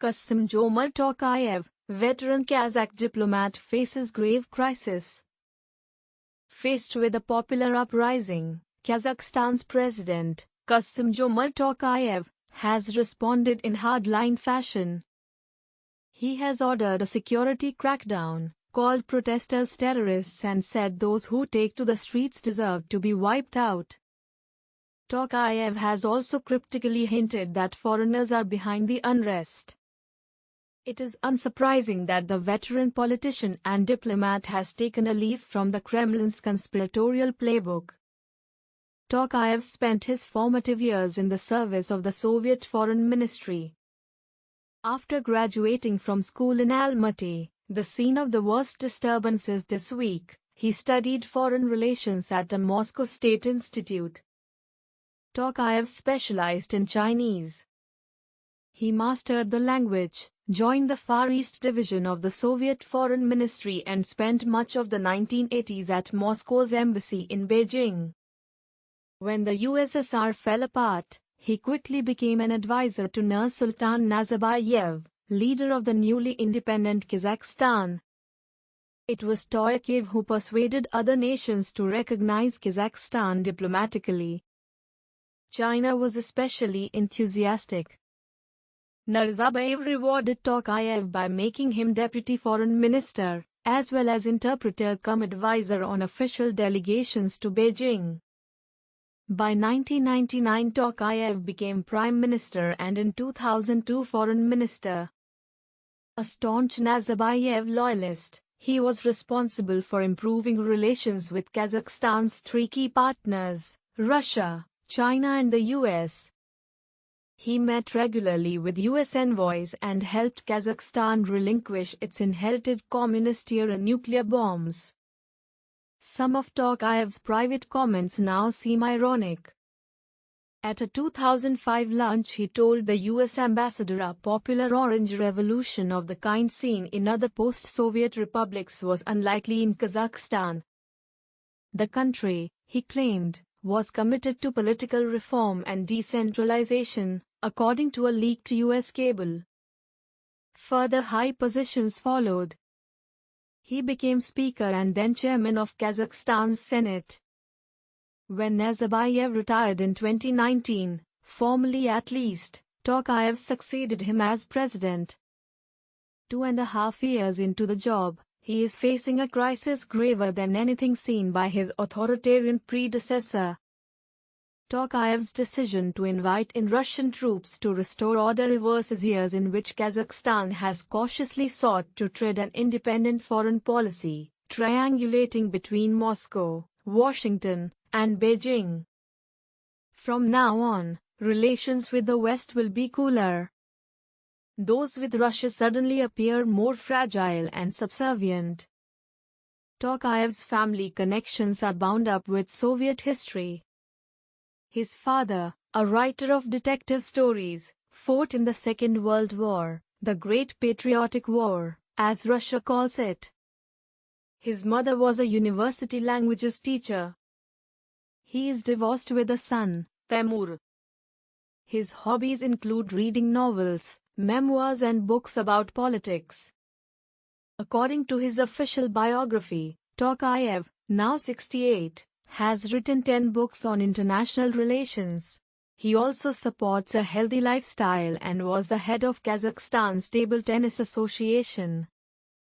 Kassym-Jomart Tokayev, veteran Kazakh diplomat, faces grave crisis. Faced with a popular uprising, Kazakhstan's president, Kassym-Jomart Tokayev, has responded in hardline fashion. He has ordered a security crackdown, called protesters terrorists, and said those who take to the streets deserve to be wiped out. Tokayev has also cryptically hinted that foreigners are behind the unrest. It is unsurprising that the veteran politician and diplomat has taken a leaf from the Kremlin's conspiratorial playbook. Tokayev spent his formative years in the service of the Soviet Foreign Ministry. After graduating from school in Almaty, the scene of the worst disturbances this week, he studied foreign relations at a Moscow State Institute. Tokayev specialized in Chinese. He mastered the language, joined the Far East Division of the Soviet Foreign Ministry, and spent much of the 1980s at Moscow's embassy in Beijing. When the USSR fell apart, he quickly became an advisor to Nursultan Nazarbayev, leader of the newly independent Kazakhstan. It was Tokayev who persuaded other nations to recognize Kazakhstan diplomatically. China was especially enthusiastic. Nazarbayev rewarded Tokayev by making him deputy foreign minister, as well as interpreter-cum-advisor on official delegations to Beijing. By 1999, Tokayev became prime minister and in 2002 foreign minister. A staunch Nazarbayev loyalist, he was responsible for improving relations with Kazakhstan's three key partners, Russia, China and the US. He met regularly with US envoys and helped Kazakhstan relinquish its inherited communist-era nuclear bombs. Some of Tokayev's private comments now seem ironic. At a 2005 lunch, he told the US ambassador a popular Orange Revolution of the kind seen in other post-Soviet republics was unlikely in Kazakhstan. The country, he claimed, was committed to political reform and decentralization, according to a leaked US cable. Further high positions followed. He became Speaker and then Chairman of Kazakhstan's Senate. When Nazarbayev retired in 2019, formally at least, Tokayev succeeded him as president. 2.5 years into the job, he is facing a crisis graver than anything seen by his authoritarian predecessor. Tokayev's decision to invite in Russian troops to restore order reverses years in which Kazakhstan has cautiously sought to tread an independent foreign policy, triangulating between Moscow, Washington, and Beijing. From now on, relations with the West will be cooler. Those with Russia suddenly appear more fragile and subservient. Tokayev's family connections are bound up with Soviet history. His father, a writer of detective stories, fought in the Second World War, the Great Patriotic War, as Russia calls it. His mother was a university languages teacher. He is divorced with a son, Temur. His hobbies include reading novels, memoirs and books about politics. According to his official biography, Tokayev, now 68, has written 10 books on international relations. He also supports a healthy lifestyle and was the head of Kazakhstan's Table Tennis Association.